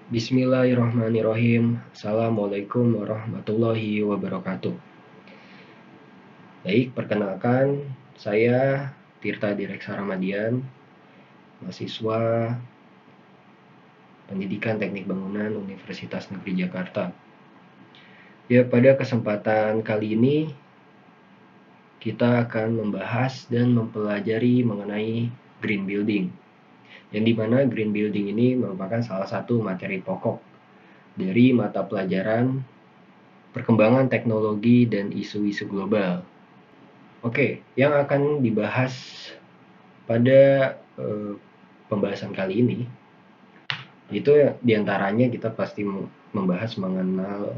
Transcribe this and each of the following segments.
Bismillahirrahmanirrahim. Assalamualaikum warahmatullahi wabarakatuh. Baik, perkenalkan saya Tirta Direksa Ramadian, mahasiswa Pendidikan Teknik Bangunan Universitas Negeri Jakarta. Ya, pada kesempatan kali ini kita akan membahas dan mempelajari mengenai green building. Yang dimana green building ini merupakan salah satu materi pokok dari mata pelajaran perkembangan teknologi dan isu-isu global. Oke, yang akan dibahas pada pembahasan kali ini itu diantaranya kita pasti membahas mengenal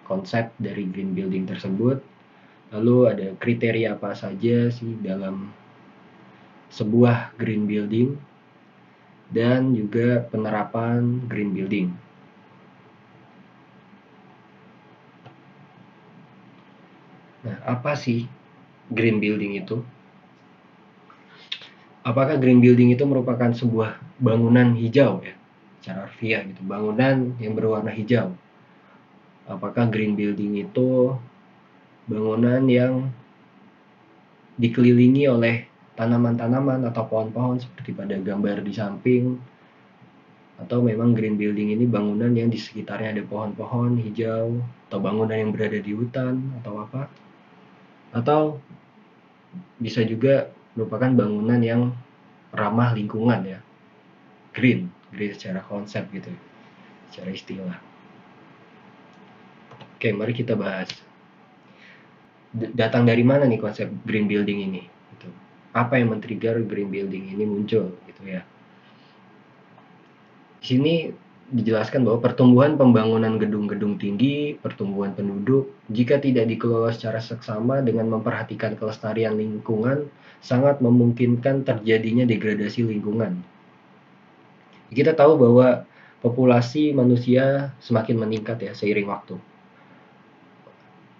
konsep dari green building tersebut, lalu ada kriteria apa saja sih dalam sebuah green building, dan juga penerapan green building. Nah, apa sih green building itu? Apakah green building itu merupakan sebuah bangunan hijau ya? Secara harfiah gitu, bangunan yang berwarna hijau. Apakah green building itu bangunan yang dikelilingi oleh tanaman-tanaman atau pohon-pohon seperti pada gambar di samping, atau memang green building ini bangunan yang di sekitarnya ada pohon-pohon hijau, atau bangunan yang berada di hutan atau apa, atau bisa juga merupakan bangunan yang ramah lingkungan ya, green secara konsep gitu, secara istilah. Oke, mari kita bahas. Datang dari mana nih konsep green building ini? Gitu. Apa yang men-trigger green building ini muncul gitu ya? Di sini dijelaskan bahwa pertumbuhan pembangunan gedung-gedung tinggi, pertumbuhan penduduk, jika tidak dikelola secara seksama dengan memperhatikan kelestarian lingkungan, sangat memungkinkan terjadinya degradasi lingkungan. Kita tahu bahwa populasi manusia semakin meningkat ya seiring waktu.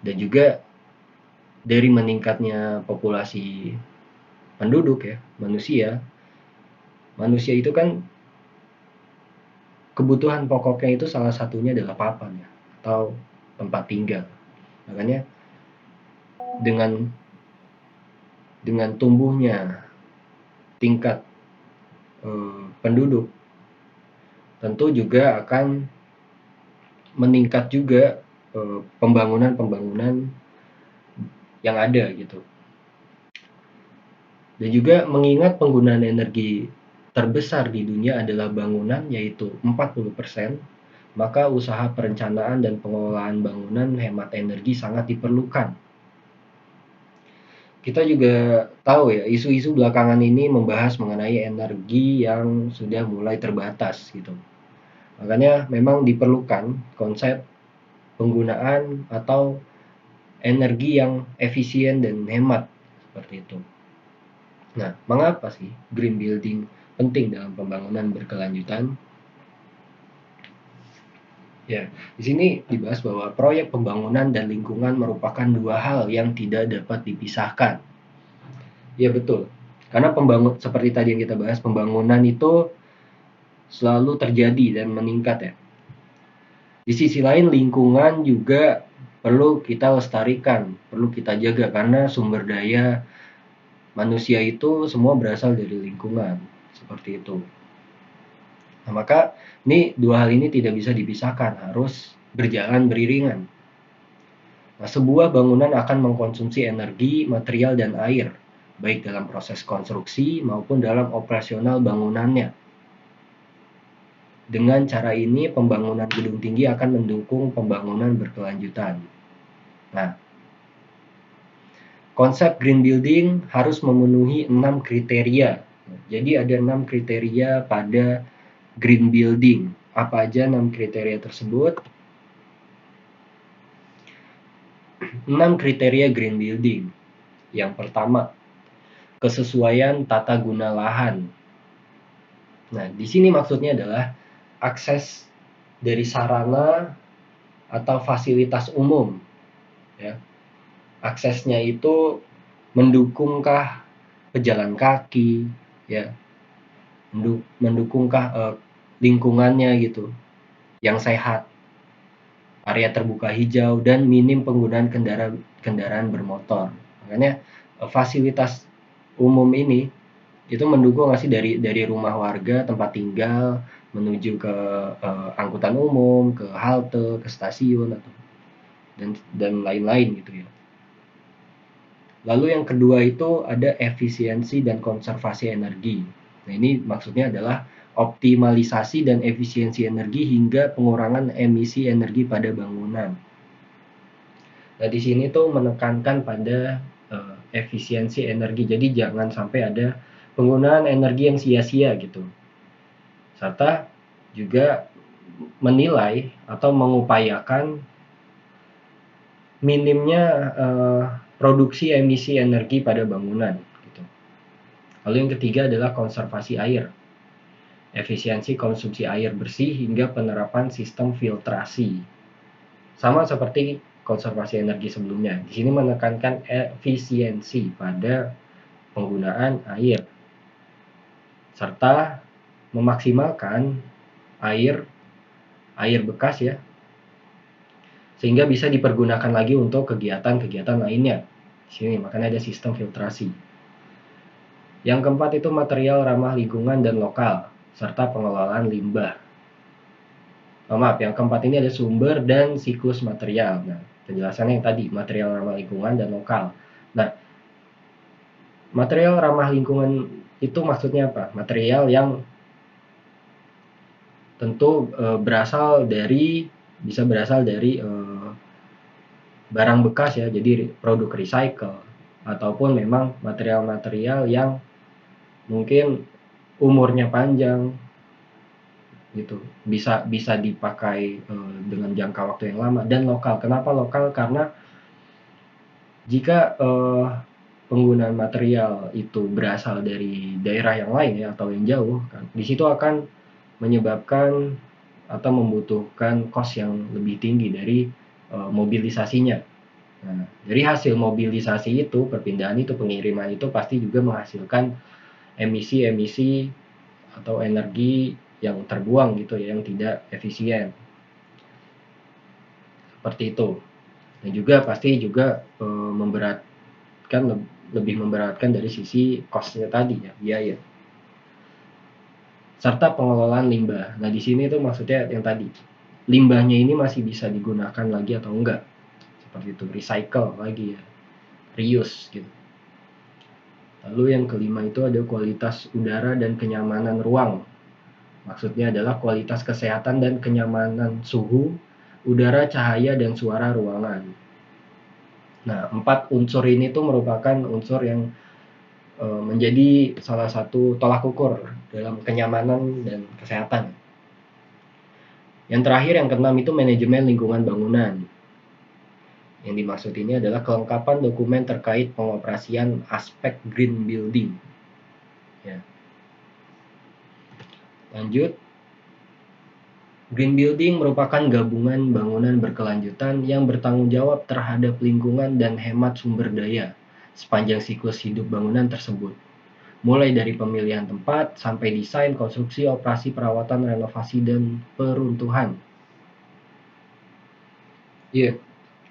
Dan juga dari meningkatnya populasi penduduk ya, manusia itu kan kebutuhan pokoknya itu salah satunya adalah papan ya, atau tempat tinggal. Makanya dengan tumbuhnya tingkat penduduk, tentu juga akan meningkat juga pembangunan-pembangunan yang ada gitu. Dan juga mengingat penggunaan energi terbesar di dunia adalah bangunan, yaitu 40%, maka usaha perencanaan dan pengelolaan bangunan hemat energi sangat diperlukan. Kita juga tahu ya, isu-isu belakangan ini membahas mengenai energi yang sudah mulai terbatas gitu. Makanya memang diperlukan konsep penggunaan atau energi yang efisien dan hemat seperti itu. Nah, mengapa sih green building penting dalam pembangunan berkelanjutan? Ya, di sini dibahas bahwa proyek pembangunan dan lingkungan merupakan dua hal yang tidak dapat dipisahkan. Ya betul, karena seperti tadi yang kita bahas, pembangunan itu selalu terjadi dan meningkat ya. Di sisi lain lingkungan juga perlu kita lestarikan, perlu kita jaga karena sumber daya manusia itu semua berasal dari lingkungan, seperti itu. Nah, maka ini dua hal ini tidak bisa dipisahkan, harus berjalan beriringan. Nah, sebuah bangunan akan mengkonsumsi energi, material, dan air, baik dalam proses konstruksi maupun dalam operasional bangunannya. Dengan cara ini, pembangunan gedung tinggi akan mendukung pembangunan berkelanjutan. Nah, konsep green building harus memenuhi 6 kriteria. Jadi ada 6 kriteria pada green building. Apa aja 6 kriteria tersebut? 6 kriteria green building. Yang pertama, kesesuaian tata guna lahan. Nah, di sini maksudnya adalah akses dari sarana atau fasilitas umum. Ya. Aksesnya itu mendukungkah pejalan kaki, ya, mendukungkah lingkungannya gitu. yang sehat, area terbuka hijau, dan minim penggunaan kendaraan bermotor. Makanya fasilitas umum ini itu mendukung nggak sih dari rumah warga tempat tinggal menuju ke angkutan umum, ke halte, ke stasiun atau dan lain-lain gitu ya. Lalu yang kedua itu ada efisiensi dan konservasi energi. Nah, ini maksudnya adalah optimalisasi dan efisiensi energi hingga pengurangan emisi energi pada bangunan. Nah, di sini tuh menekankan pada efisiensi energi. Jadi jangan sampai ada penggunaan energi yang sia-sia gitu. Serta juga menilai atau mengupayakan minimnya produksi emisi energi pada bangunan gitu. Lalu yang ketiga adalah konservasi air. Efisiensi konsumsi air bersih hingga penerapan sistem filtrasi. Sama seperti konservasi energi sebelumnya. Di sini menekankan efisiensi pada penggunaan air serta memaksimalkan air bekas ya, sehingga bisa dipergunakan lagi untuk kegiatan-kegiatan lainnya. Di sini makanya ada sistem filtrasi. Yang keempat itu material ramah lingkungan dan lokal, serta pengelolaan limbah. Maaf, yang keempat ini ada sumber dan siklus material. Nah, penjelasannya yang tadi, material ramah lingkungan dan lokal. Nah, material ramah lingkungan itu maksudnya apa? Material yang tentu bisa berasal dari barang bekas ya, jadi produk recycle, ataupun memang material-material yang mungkin umurnya panjang gitu, bisa dipakai dengan jangka waktu yang lama. Dan lokal, kenapa lokal? Karena jika penggunaan material itu berasal dari daerah yang lain ya, atau yang jauh kan, di situ akan menyebabkan atau membutuhkan cost yang lebih tinggi dari mobilisasinya. Nah, dari hasil mobilisasi itu, perpindahan itu, pengiriman itu pasti juga menghasilkan emisi-emisi atau energi yang terbuang gitu ya, yang tidak efisien. Seperti itu. Dan juga pasti juga lebih memberatkan dari sisi cost-nya tadi ya, biaya. Serta pengelolaan limbah. Nah, di sini tuh maksudnya yang tadi, limbahnya ini masih bisa digunakan lagi atau enggak. Seperti itu, recycle lagi ya, reuse gitu. Lalu yang kelima itu ada kualitas udara dan kenyamanan ruang. Maksudnya adalah kualitas kesehatan dan kenyamanan suhu, udara, cahaya, dan suara ruangan. Nah, 4 unsur ini tuh merupakan unsur yang menjadi salah satu tolak ukur dalam kenyamanan dan kesehatan. Yang terakhir, yang keenam itu manajemen lingkungan bangunan. Yang dimaksud ini adalah kelengkapan dokumen terkait pengoperasian aspek green building. Ya. Lanjut. Green building merupakan gabungan bangunan berkelanjutan yang bertanggung jawab terhadap lingkungan dan hemat sumber daya sepanjang siklus hidup bangunan tersebut. Mulai dari pemilihan tempat sampai desain, konstruksi, operasi, perawatan, renovasi, dan peruntuhan. Iya,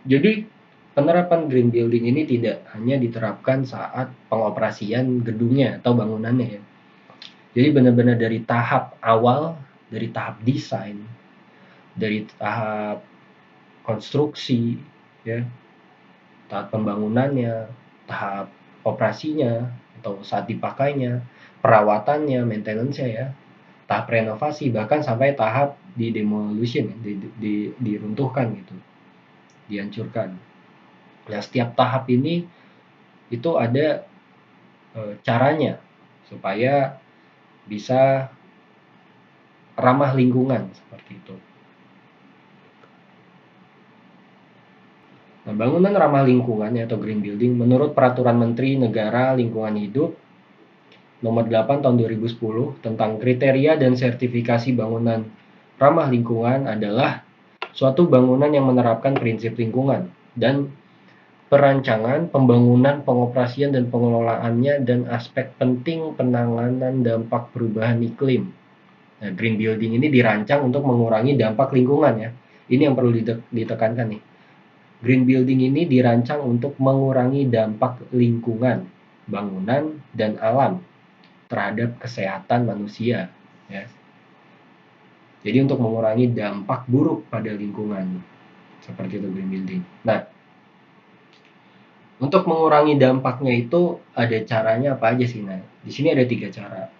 jadi penerapan green building ini tidak hanya diterapkan saat pengoperasian gedungnya atau bangunannya ya. Jadi benar-benar dari tahap awal, dari tahap desain, dari tahap konstruksi, ya, tahap pembangunannya, tahap operasinya atau saat dipakainya, perawatannya, maintenance-nya ya, tahap renovasi, bahkan sampai tahap di demolition, diruntuhkan gitu, dihancurkan. Nah, setiap tahap ini itu ada caranya supaya bisa ramah lingkungan seperti itu. Nah, bangunan ramah lingkungan atau green building menurut Peraturan Menteri Negara Lingkungan Hidup Nomor 8 Tahun 2010 tentang kriteria dan sertifikasi bangunan ramah lingkungan adalah suatu bangunan yang menerapkan prinsip lingkungan dan perancangan, pembangunan, pengoperasian, dan pengelolaannya, dan aspek penting penanganan dampak perubahan iklim. Nah, green building ini dirancang untuk mengurangi dampak lingkungan ya. Ini yang perlu ditekankan nih. Green building ini dirancang untuk mengurangi dampak lingkungan, bangunan, dan alam terhadap kesehatan manusia ya. Jadi untuk mengurangi dampak buruk pada lingkungan. Seperti itu green building. Nah, untuk mengurangi dampaknya itu ada caranya apa aja sih? Nah, di sini ada 3 cara.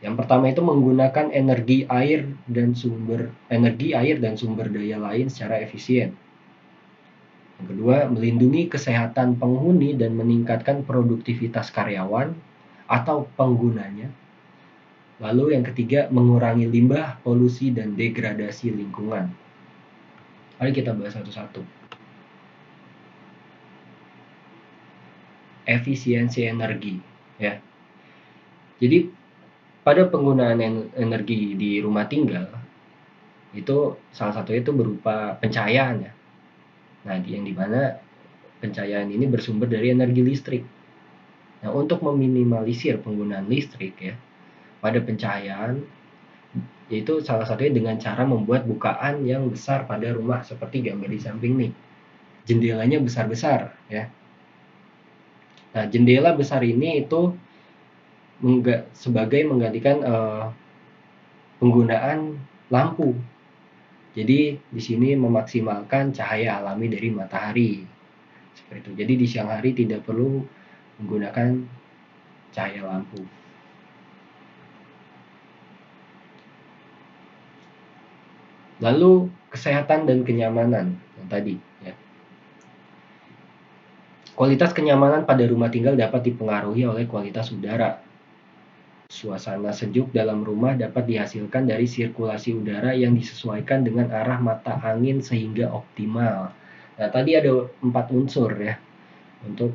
Yang pertama itu menggunakan energi air dan sumber daya lain secara efisien. Yang kedua, melindungi kesehatan penghuni dan meningkatkan produktivitas karyawan atau penggunanya. Lalu yang ketiga, mengurangi limbah, polusi, dan degradasi lingkungan. Mari kita bahas satu-satu. Efisiensi energi ya. Jadi pada penggunaan energi di rumah tinggal itu salah satunya itu berupa pencahayaan ya. Nah, yang dimana pencahayaan ini bersumber dari energi listrik. Nah, untuk meminimalisir penggunaan listrik ya pada pencahayaan, yaitu salah satunya dengan cara membuat bukaan yang besar pada rumah seperti gambar di samping nih. Jendelanya besar-besar ya. Nah, jendela besar ini itu sebagai menggantikan penggunaan lampu. Jadi di sini memaksimalkan cahaya alami dari matahari. Seperti itu. Jadi di siang hari tidak perlu menggunakan cahaya lampu. Lalu kesehatan dan kenyamanan yang tadi ya. Kualitas kenyamanan pada rumah tinggal dapat dipengaruhi oleh kualitas udara. Suasana sejuk dalam rumah dapat dihasilkan dari sirkulasi udara yang disesuaikan dengan arah mata angin sehingga optimal. Nah, tadi ada 4 unsur ya untuk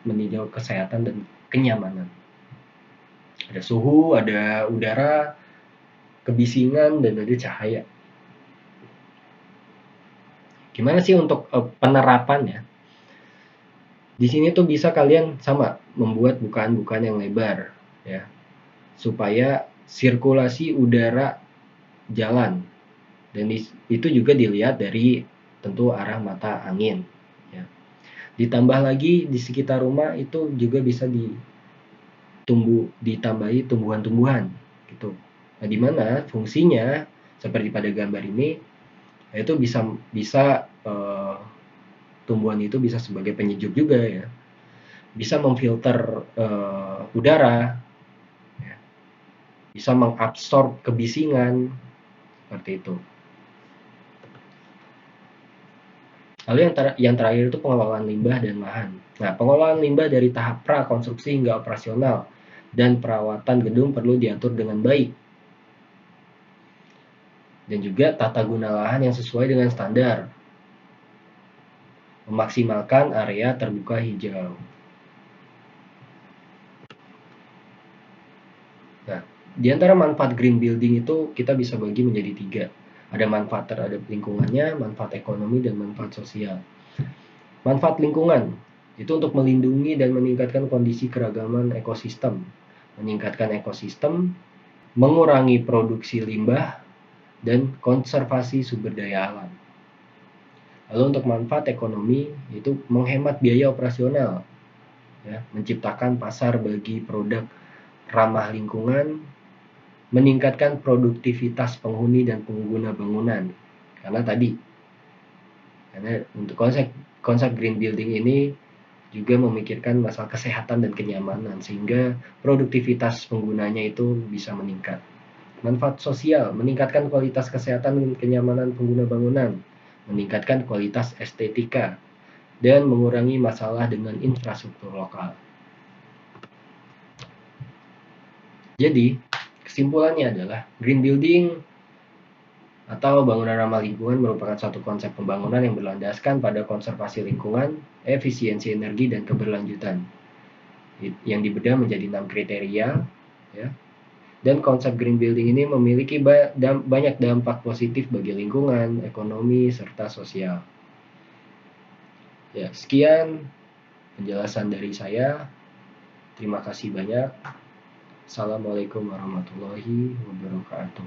meninjau kesehatan dan kenyamanan. Ada suhu, ada udara, kebisingan, dan ada cahaya. Gimana sih untuk penerapannya? Di sini tuh bisa kalian sama membuat bukaan-bukaan yang lebar ya, supaya sirkulasi udara jalan, dan itu juga dilihat dari tentu arah mata angin ya. Ditambah lagi di sekitar rumah itu juga bisa ditambahi tumbuhan-tumbuhan gitu. Nah, di mana fungsinya seperti pada gambar ini itu bisa tumbuhan itu bisa sebagai penyejuk juga ya, bisa memfilter udara ya, bisa mengabsorb kebisingan seperti itu. Lalu yang terakhir itu pengelolaan limbah dan lahan. Nah, pengelolaan limbah dari tahap prakonstruksi hingga operasional dan perawatan gedung perlu diatur dengan baik. Dan juga tata guna lahan yang sesuai dengan standar. Memaksimalkan area terbuka hijau. Nah, di antara manfaat green building itu kita bisa bagi menjadi 3. Ada manfaat terhadap lingkungannya, manfaat ekonomi, dan manfaat sosial. Manfaat lingkungan itu untuk melindungi dan meningkatkan kondisi keragaman ekosistem, meningkatkan ekosistem, mengurangi produksi limbah, dan konservasi sumber daya alam. Lalu untuk manfaat ekonomi itu menghemat biaya operasional, ya, menciptakan pasar bagi produk ramah lingkungan, meningkatkan produktivitas penghuni dan pengguna bangunan. Karena untuk konsep green building ini juga memikirkan masalah kesehatan dan kenyamanan sehingga produktivitas penggunanya itu bisa meningkat. Manfaat sosial, meningkatkan kualitas kesehatan dan kenyamanan pengguna bangunan, meningkatkan kualitas estetika, dan mengurangi masalah dengan infrastruktur lokal. Jadi, kesimpulannya adalah green building atau bangunan ramah lingkungan merupakan suatu konsep pembangunan yang berlandaskan pada konservasi lingkungan, efisiensi energi, dan keberlanjutan. Yang dibedah menjadi 6 kriteria, ya. Dan konsep green building ini memiliki banyak dampak positif bagi lingkungan, ekonomi, serta sosial. Ya, sekian penjelasan dari saya. Terima kasih banyak. Assalamualaikum warahmatullahi wabarakatuh.